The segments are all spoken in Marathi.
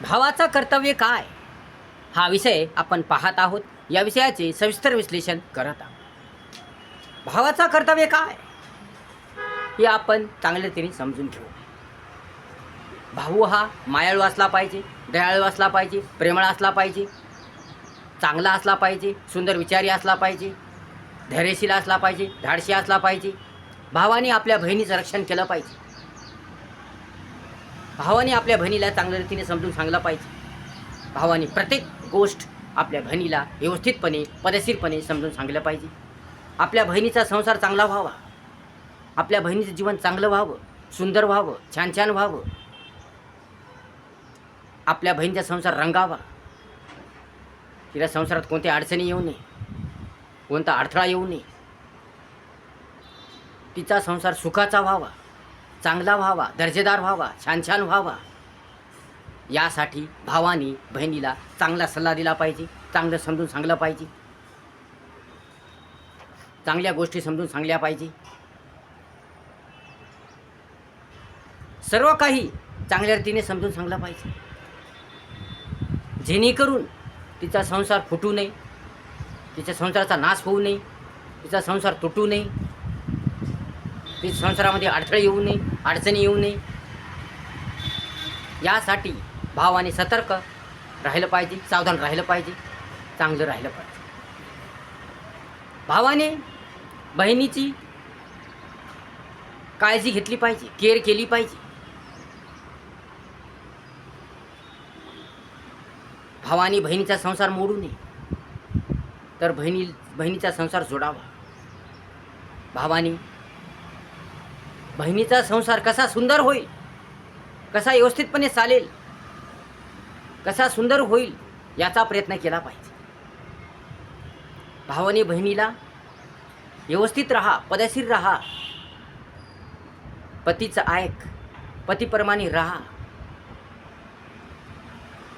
भावाचं कर्तव्य काय हा विषय आपण पाहत आहोत. या विषयाचे सविस्तर विश्लेषण करत आहोत. भावाचं कर्तव्य काय हे आपण चांगल्या रीतीने समजून घेऊ. भाऊ हा मायाळू असला पाहिजे, दयाळू असला पाहिजे, प्रेमळ असला पाहिजे, चांगला असला पाहिजे, सुंदर विचारी असला पाहिजे, धैर्यशील असला पाहिजे, धाडशी असला पाहिजे. भावाने आपल्या बहिणीचं रक्षण केलं पाहिजे. भावाने आपल्या बहिणीला चांगल्या रीतीने समजून सांगलं पाहिजे. भावाने प्रत्येक गोष्ट आपल्या बहिणीला व्यवस्थितपणे पद्धतशीरपणे समजून सांगलं पाहिजे. आपल्या बहिणीचा संसार चांगला व्हावा, आपल्या बहिणीचं जीवन चांगलं व्हावं, सुंदर व्हावं, छान छान व्हावं. आपल्या बहिणीचा संसार रंगावा. तिला संसारात कोणत्या अडचणी येऊ नये, कोणता अडथळा येऊ नये. तिचा संसार सुखाचा व्हावा, चांगला व्हावा, दर्जेदार व्हावा, छान छान व्हावा. यासाठी भावाने बहिणीला चांगला सल्ला दिला पाहिजे, चांगलं समजून सांगलं पाहिजे, चांगल्या गोष्टी समजून सांगल्या पाहिजे. सर्व काही चांगल्या रीतीने समजून सांगलं पाहिजे, जेणेकरून तिचा संसार फुटू नये, तिच्या संसाराचा नाश होऊ नये, तिचा संसार तुटू नये, तिच्या संसारामध्ये अडथळे येऊ नये, अडचणी येऊ नये. यासाठी भावाने सतर्क राहिलं पाहिजे, सावधान राहिलं पाहिजे, चांगलं राहिलं पाहिजे. भावाने बहिणीची काळजी घेतली पाहिजे, केअर केली पाहिजे. भावाने बहिणीचा संसार मोडू नये, तर बहिणीचा संसार जोडावा. भावाने बहिणीचा संसार कसा सुंदर होईल, कसा व्यवस्थितपणे चालेल, कसा सुंदर होईल याचा प्रयत्न केला पाहिजे. भावाने बहिणीला व्यवस्थित राहा, पद्धतशीर राहा, पतीचं ऐक, पतीप्रमाणे राहा,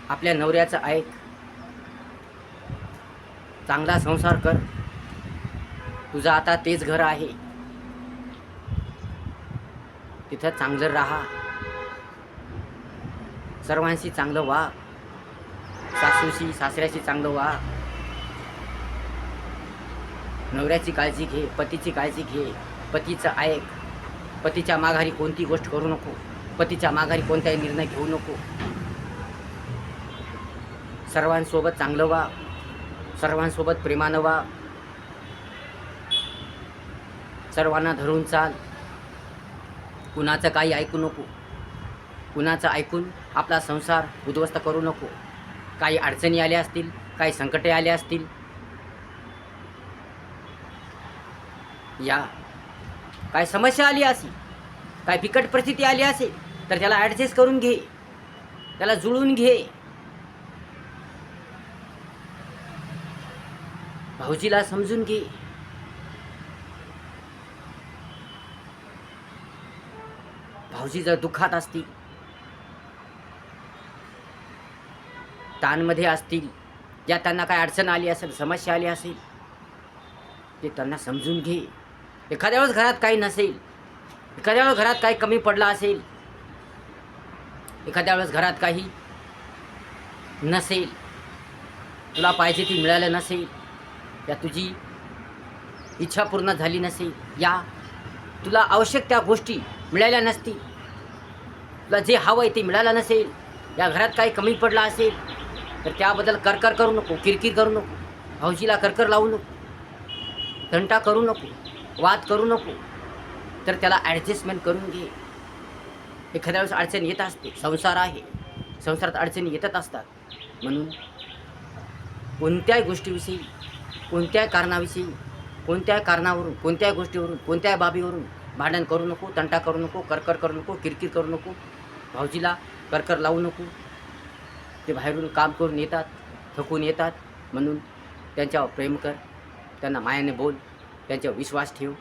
आपल्या नवऱ्याचं ऐक, चांगला संसार कर. तुझं आता तेच घर आहे, तिथं चांगलं राहा, सर्वांशी चांगलं वाग, सासूशी सासऱ्याशी चांगलं वाग, नवऱ्याची काळजी घे, पतीची काळजी घे, पतीचं ऐक, पतीच्या माघारी कोणती गोष्ट करू नको, पतीच्या माघारी कोणताही निर्णय घेऊ नको. सर्वांसोबत चांगलं वाग, सर्वांसोबत प्रेमानं वाग, सर्वांना धरून चाल. कुणाचं काही ऐकू नको, कुणाचं ऐकून आपला संसार उद्ध्वस्त करू नको. काही अडचणी आल्या असतील, काही संकटे आले असतील, या काय समस्या आली असेल, काय बिकट परिस्थिती आली असेल, तर त्याला ॲडजस्ट करून घे, त्याला जुळून घे. भाऊजीला समजून घे. भाऊजी जर दुःखात असतील, ताणमध्ये असतील, या त्यांना काय अडचण आली असेल, समस्या आली असेल, ते त्यांना समजून घे. एखाद्या वेळेस घरात काही नसेल, एखाद्या वेळेस घरात काही कमी पडलं असेल, एखाद्या वेळेस घरात काही नसेल, तुला पाहिजे ती मिळालं नसेल, या तुझी इच्छा पूर्ण झाली नसेल, या तुला आवश्यक त्या गोष्टी मिळाल्या नसतील, तुला जे हवं आहे ते मिळालं नसेल, या घरात काही कमी पडलं असेल, तर त्याबद्दल करकर करू नको, किरकिर करू नको, भाऊजीला करकर लावू नको, तंटा करू नको, वाद करू नको. तर त्याला ॲडजस्टमेंट करून घे. एखाद्या वेळेस अडचण येत असते, संसार आहे, संसारात अडचणी येतच असतात. म्हणून कोणत्याही गोष्टीविषयी, कोणत्याही कारणाविषयी, कोणत्याही कारणावरून, कोणत्याही गोष्टीवरून, कोणत्याही बाबीवरून भांडण करू नको, तंटा करू नको, करकर करू नको, किरकिर करू नको, भाऊजीला करकर लावू नको. ते बाहेरून काम करून येतात, थकून येतात, म्हणून त्यांच्यावर प्रेम कर, त्यांना मायाने बोल, त्यांच्यावर विश्वास ठेव.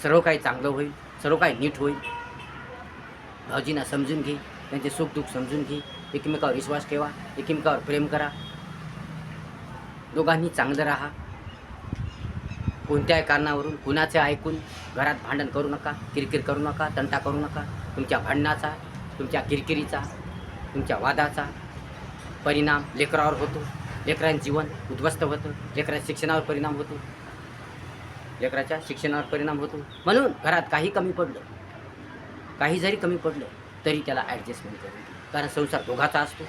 सर्व काही चांगलं होईल, सर्व काही नीट होईल. भाऊजींना समजून घे, त्यांचे सुखदुःख समजून घे, एकमेकावर विश्वास ठेवा, एकमेकावर प्रेम करा, दोघांनी चांगलं राहा. कोणत्याही कारणावरून कुणाचे ऐकून घरात भांडण करू नका, किरकिर करू नका, तंटा करू नका. तुमच्या भांडणाचा, तुमच्या किरकिरीचा तुमच्या वादाचा परिणाम लेकरावर होतो. लेकरांचं जीवन उद्ध्वस्त होतं. लेकराच्या शिक्षणावर परिणाम होतो. लेकराच्या शिक्षणावर परिणाम होतो. म्हणून घरात काही कमी पडलं, काही जरी कमी पडलं तरी त्याला ॲडजस्टमेंट करून घे. कारण संसार दोघाचा असतो.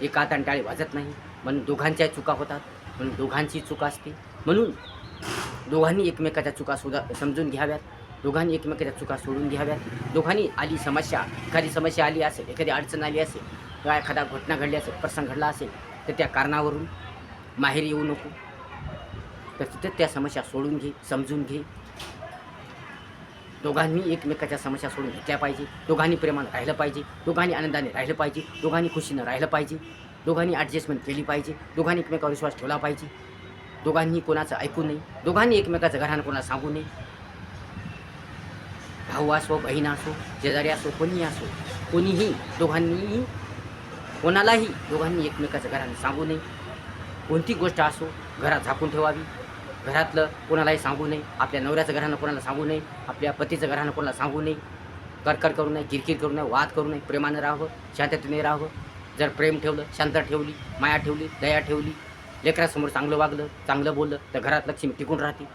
एका हाताने टाळी वाजत नाही. म्हणून दोघांच्या चुका होतात. म्हणून दोघांची चूक असते. म्हणून दोघांनी एकमेकाच्या चुका समजून घ्याव्यात. दोघांनी एकमेकाच्या चुका सोडून घ्याव्यात. दोघांनी आली समस्या, एखादी समस्या आली असेल, एखादी अडचण आली असेल किंवा एखादा घटना घडली असेल, प्रसंग घडला असेल तर त्या कारणावरून माहेरी येऊ नको. तर तिथं त्या समस्या सोडून घे, समजून घे. दोघांनी एकमेकाच्या समस्या सोडून घेतल्या पाहिजे. दोघांनी प्रेमानं राहिलं पाहिजे. दोघांनी आनंदाने राहिलं पाहिजे. दोघांनी खुशीनं राहिलं पाहिजे. दोघांनी ॲडजस्टमेंट केली पाहिजे. दोघांनी एकमेकावर विश्वास ठेवला पाहिजे. दोघांनी कोणाचं ऐकू नये. दोघांनी एकमेकाचं घरानं कोणाला सांगू नये. भाऊ असो, बहीण असो, शेजारी असो, कोणीही असो, कोणीही दोघांनीही कोणालाही दोघांनी एकमेकाचं घरानं सांगू नये. कोणती गोष्ट असो घरात झाकून ठेवावी. घरातलं कोणालाही सांगू नये. आपल्या नवऱ्याचं घरानं कोणाला सांगू नये. आपल्या पतीचं घरानं कोणाला सांगू नये. करकर करू नये, किरकिर करू नये, वाद करू नये. प्रेमानं राहावं, शांततेने राहावं. जर प्रेम ठेवलं, शांत ठेवली, माया ठेवली, दया ठेवली, लेकरासमोर चांगलं वागलं, चांगलं बोललं तर घरात लक्ष्मी टिकून राहते.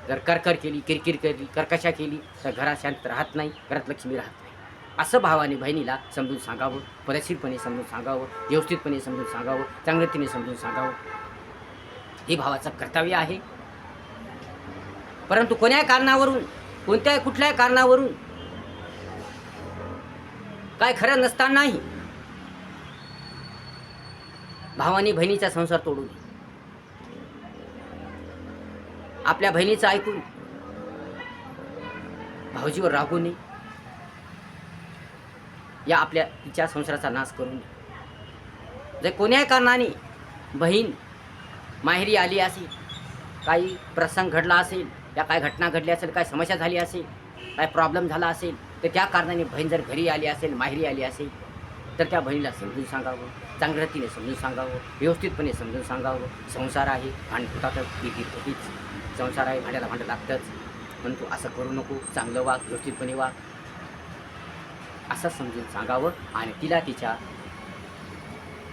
जर करकर केली, किरकिर केली, कर्कशा केली तर घरात शांत राहत नाही, घरात लक्ष्मी राहत नाही. असं भावाने बहिणीला समजून सांगावं. पद्धतशीरपणे समजून सांगावं. व्यवस्थितपणे समजून सांगावं. चांगलतीने समजून सांगावं. हे भावाचं कर्तव्य आहे. परंतु कोण्याही कारणावरून, कुठल्याही कारणावरून काय खरं नसतानाही भावाने बहिणीचा संसार तोडू नये. आपल्या बहिणीचं ऐकून भाऊजीवर रागू नये. या आपल्या तिच्या संसाराचा नाश करू नये. जर कोण्याही कारणाने बहीण माहेरी आली असेल, काही प्रसंग घडला असेल, या काय घटना घडली असेल, काय समस्या झाली असेल, काय प्रॉब्लेम झाला असेल तर त्या कारणाने बहीण जर घरी आली असेल, माहेरी आली असेल तर त्या बहिणीला समजून सांगावं. चांगल्या रीतीने समजून सांगावं. व्यवस्थितपणे समजून सांगावं. संसार आहे, भांड फुटातच, किरकिर होतीच. संसार आहे, भांड्याला भांडं लागतंच. पण तू असं करू नको, चांगलं वाग, व्यवस्थितपणे वाग, असं समजून सांगावं आणि तिला तिच्या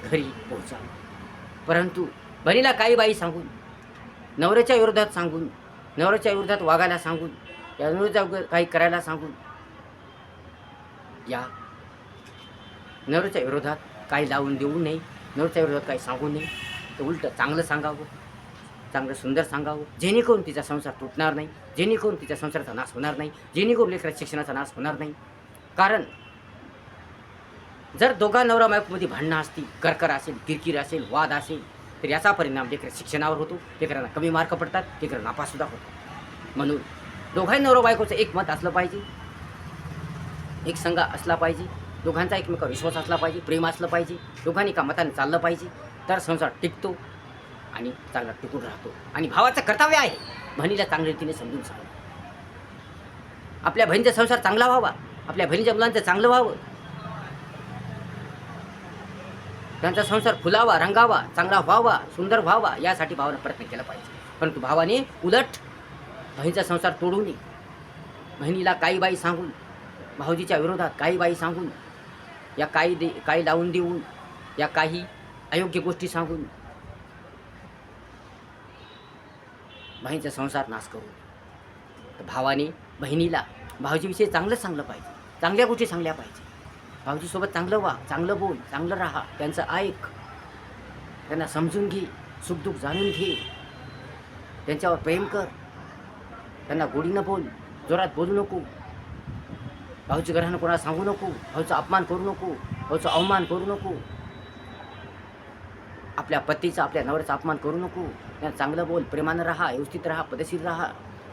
घरी पोहोचावं. परंतु बहिणीला काही बाई सांगून, नवऱ्याच्या विरोधात सांगून, नवऱ्याच्या विरोधात वागायला सांगून, या नवऱ्याच्या काही करायला सांगून, या नवऱ्याच्या विरोधात काही लावून देऊ नये. नवऱ्याच्या विरोधात काही सांगू नये. तर उलटं चांगलं सांगावं, चांगलं सुंदर सांगावं, जेणेकरून तिचा संसार तुटणार नाही, जेणेकरून तिच्या संसाराचा नाश होणार नाही, जेणेकरून लेकराच्या शिक्षणाचा नाश होणार नाही. कारण जर दोघा नवरा बायकोमध्ये भांडणं असतील, करकर असेल, किरकिर असेल, वाद असेल तर याचा परिणाम लेकराच्या शिक्षणावर होतो. लेकरांना कमी मार्क पडतात, लेकरं नापाससुद्धा होतात. म्हणून दोघांही नवरा बायकोचं एक मत असलं पाहिजे, एक संघ असला पाहिजे. दोघांचा एकमेकावर विश्वास असला पाहिजे, प्रेम असलं पाहिजे. दोघांनी एका मताने चाललं पाहिजे तर संसार टिकतो आणि चांगला टिकून राहतो. आणि भावाचं कर्तव्य आहे बहिणीला चांगल्या रीतीने समजून सांगणं. आपल्या बहिणीचा संसार चांगला व्हावा, आपल्या बहिणीच्या मुलांचं चांगलं व्हावं, त्यांचा संसार फुलावा, रंगावा, चांगला व्हावा, सुंदर व्हावा, यासाठी भावानं प्रयत्न केला पाहिजे. परंतु भावाने उलट बहिणीचा संसार तोडू नये. बहिणीला काही बाई सांगून, भाऊजीच्या विरोधात काही बाई सांगून, या काही लावून देऊन, या काही अयोग्य गोष्टी सांगून बहिणीचा संसार नाश करू. तर भावाने बहिणीला भाऊजीविषयी चांगलं सांगलं पाहिजे, चांगल्या गोष्टी सांगल्या पाहिजे. भाऊजीसोबत चांगलं वाग, चांगलं बोल, चांगलं राहा, त्यांचं ऐक, त्यांना समजून घे, सुखदुःख जाणून घे, त्यांच्यावर प्रेम कर, त्यांना गोडीनं बोल, जोरात बोलू नको. भाऊच्या घरानं कोणाला सांगू नको, भाऊचा अपमान करू नको, भाऊचा अवमान करू नको, आपल्या पतीचा, आपल्या नवऱ्याचा अपमान करू नको. त्यांना चांगलं बोल, प्रेमानं राहा, व्यवस्थित राहा, पद्धतशीर राहा.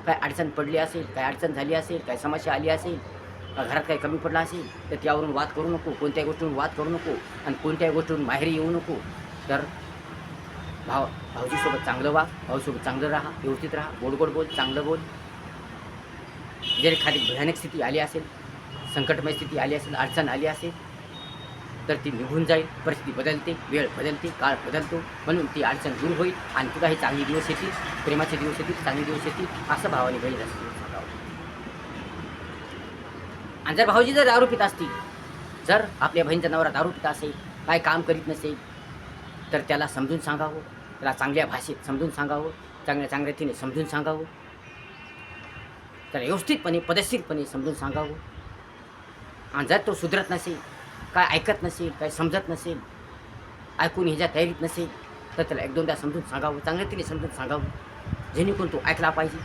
काय अडचण पडली असेल, काय अडचण झाली असेल, काय समस्या आली असेल, घरात काही कमी पडला असेल तर त्यावरून वाद करू नको, कोणत्याही गोष्टीवरून वाद करू नको आणि कोणत्याही गोष्टीवरून माहेरी येऊ नको. तर भाऊजीसोबत चांगलं वाग, भाऊसोबत चांगलं राहा, व्यवस्थित राहा, गोड गोड बोल, चांगलं बोल. जर एखादी भयानक स्थिती आली असेल, संकटमय स्थिती आली असेल, अडचण आली असेल तर ती निघून जाईल. परिस्थिती बदलते, वेळ बदलते, काळ बदलतो. म्हणून ती अडचण दूर होईल आणि तुला हे चांगले दिवस येतील, प्रेमाचे दिवस येतील, चांगले दिवस येतील, असं भावाने बहिणीला समजून सांगावं. आणि जर भाऊजी जर दारू पित असतील, जर आपल्या बहिणीचा नवरा दारू पिता असेल, काय काम करीत नसेल, तर त्याला समजून सांगावं, त्याला चांगल्या भाषेत समजून सांगावं, चांगल्या रीतीने समजून सांगावं, त्याला व्यवस्थितपणे पद्धतशीरपणे समजून सांगावं. आणि जर तो सुधरत नसेल, काय ऐकत नसेल, काय समजत नसेल, ऐकून ह्याच्या तयारीत नसेल, तर त्याला एक दोनदा समजून सांगावं, चांगल्या रीतीने समजून सांगावं, जेणेकरून तो ऐकला पाहिजे.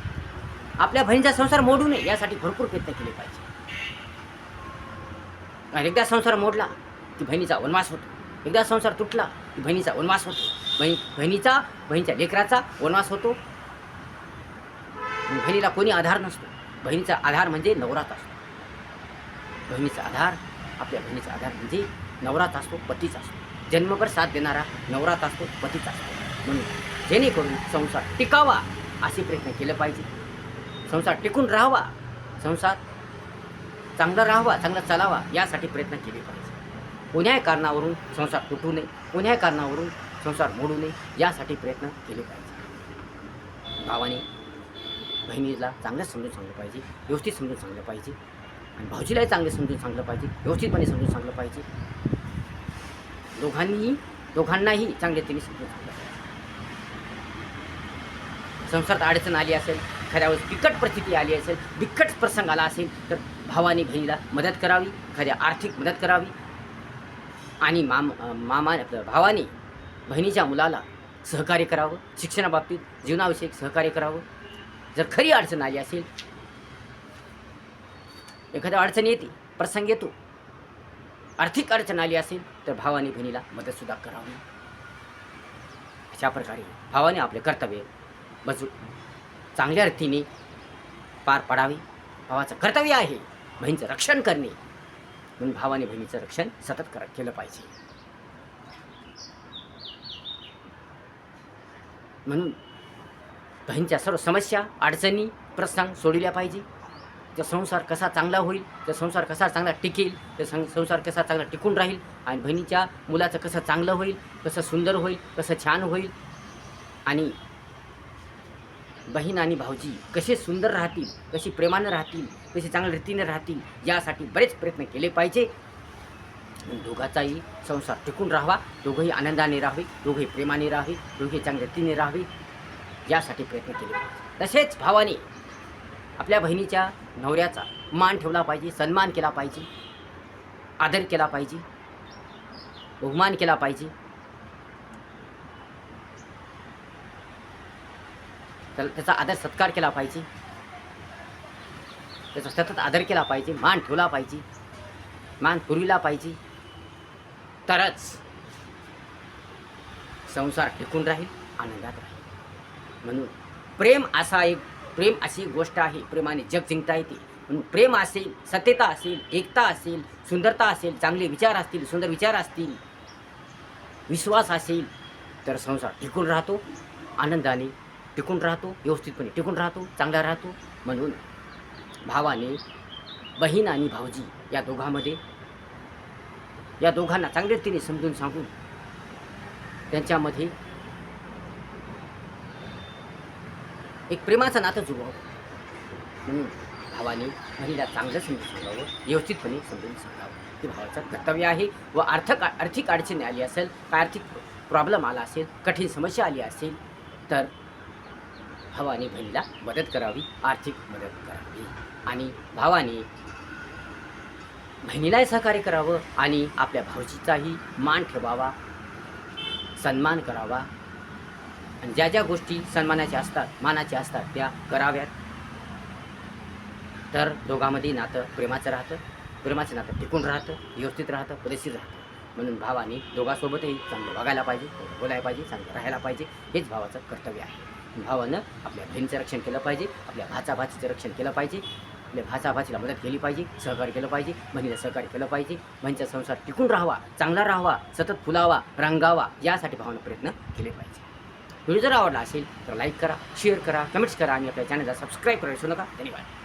आपल्या बहिणीचा संसार मोडू नये यासाठी भरपूर प्रयत्न केले पाहिजे. आणि एकदा संसार मोडला की बहिणीचा वनवास होतो, एकदा संसार तुटला की बहिणीचा वनवास होतो, बहिणीच्या लेकराचा वनवास होतो. बहिणीला कोणी आधार नसतो. बहिणीचा आधार म्हणजे नवराच असतो. बहिणीचा आधार, आपल्या बहिणीचा आधार म्हणजे नवराच असतो, पतीच असतो. जन्मभर साथ देणारा नवराच असतो, पतीच असतो. म्हणून जेणेकरून संसार टिकावा असे प्रयत्न केले पाहिजे. संसार टिकून राहावा, संसार चांगला राहावा, चांगला चालावा यासाठी प्रयत्न केले पाहिजे. कोण्याही कारणावरून संसार तुटू नये, कोण्याही कारणावरून संसार मोडू नये यासाठी प्रयत्न केले पाहिजे. भावाने बहिणीला चांगलं समजून सांगलं पाहिजे, व्यवस्थित समजून सांगलं पाहिजे. आणि भाऊजीलाही चांगलं समजून सांगलं पाहिजे, व्यवस्थितपणे समजून सांगलं पाहिजे. दोघांनाही चांगल्यापणे समजून सांगलं पाहिजे. संसारात अडचण आली असेल, एखाद्यावर बिकट परिस्थिती आली असेल, बिकट प्रसंग आला असेल, तर भावाने बहिणीला मदत करावी, एखाद्या आर्थिक मदत करावी. आणि भावाने बहिणीच्या मुलाला सहकार्य करावं, शिक्षणाबाबतीत जीवनाविषयक सहकार्य करावं. जर खरी अडचण आली असेल, एखाद्या अडचण येते, प्रसंग येतो, आर्थिक अडचण आली असेल, तर भावाने बहिणीला मदतसुद्धा करावी. अशा प्रकारे भावाने आपले कर्तव्य चांगल्या रीतीने पार पाडावे. भावाचं कर्तव्य आहे बहिणीचं रक्षण करणे, म्हणून भावाने बहिणीचं रक्षण सतत केलं पाहिजे. म्हणून बहिणीच्या सर्व समस्या, अडचणी, प्रसंग सोडविल्या पाहिजे. तर संसार कसा चांगला होईल, तर संसार कसा चांगला टिकेल, तर संसार कसा चांगला टिकून राहील, आणि बहिणीच्या मुलाचं कसं चांगलं होईल, कसं सुंदर होईल, कसं छान होईल, आणि बहीण आणि भाऊजी कसे सुंदर राहतील, कशी प्रेमानं राहतील, कशी चांगल्या रीतीने राहतील यासाठी बरेच प्रयत्न केले पाहिजे. दोघांचाही संसार टिकून राहावा, दोघंही आनंदाने राहावे, दोघंही प्रेमाने राहावे, दोघे चांगल्या रीतीने राहावे यासाठी प्रयत्न केले पाहिजे. तसेच भावाने आपल्या बहिणीच्या नवऱ्याचा मान ठेवला पाहिजे, सन्मान केला पाहिजे, आदर केला पाहिजे, बहुमान केला पाहिजे. त्याचा आदर सत्कार केला पाहिजे, त्याचा सतत आदर केला पाहिजे, मान ठेवला पाहिजे, मान पुरविला पाहिजे. तरच संसार टिकून राहील, आनंदात राहील. म्हणून प्रेम अशी गोष्ट आहे, प्रेमाने जग जिंकता येते. म्हणून प्रेम असेल, सत्यता असेल, एकता असेल, सुंदरता असेल, चांगले विचार असतील, सुंदर विचार असतील, विश्वास असेल, तर संसार टिकून राहतो, आनंदाने टिकून राहतो, व्यवस्थितपणे टिकून राहतो, चांगला राहतो. म्हणून भावाने बहीण आणि भाऊजी या दोघांना चांगल्या रीतीने समजून सांगून त्यांच्यामध्ये एक प्रेमाचं नातं जुळवावं. म्हणून भावाने बहिणीला चांगलं समजून सांगावं, व्यवस्थितपणे समजून सांगावं. हे भावाचं कर्तव्य आहे. व आर्थिक अडचणी आली असेल, काय आर्थिक प्रॉब्लेम आला असेल, कठीण समस्या आली असेल, तर भावाने बहिणीला मदत करावी, आर्थिक मदत करावी. आणि भावाने बहिणीलाही सहकार्य करावं, आणि आपल्या भाऊजीचाही मान ठेवावा, सन्मान करावा. आणि ज्या ज्या गोष्टी सन्मानाच्या असतात, मानाच्या असतात, त्या कराव्यात. तर दोघांमध्ये नातं प्रेमाचं राहतं, प्रेमाचं नातं टिकून राहतं, व्यवस्थित राहतं, पद्धतशीर राहतं. म्हणून भावाने दोघांसोबतही चांगलं वागायला पाहिजे, बोलायला पाहिजे, चांगलं राहायला पाहिजे. हेच भावाचं कर्तव्य आहे. भावानं आपल्या बहिणीचं रक्षण केलं पाहिजे, आपल्या भाचाभाचीचं रक्षण केलं पाहिजे, आपल्या भाचाभाचीला मदत केली पाहिजे, सहकार्य केलं पाहिजे, बहिणीला सहकार्य केलं पाहिजे. बहिणीचा संसार टिकून राहावा, चांगला राहावा, सतत फुलावा, रंगावा यासाठी भावानं प्रयत्न केले पाहिजे. व्हिडिओ जर आवडला असेल तर लाईक करा, शेअर करा, कमेंट्स करा, आणि आपल्या चॅनलला सबस्क्राईब करायला विसरू नका. धन्यवाद.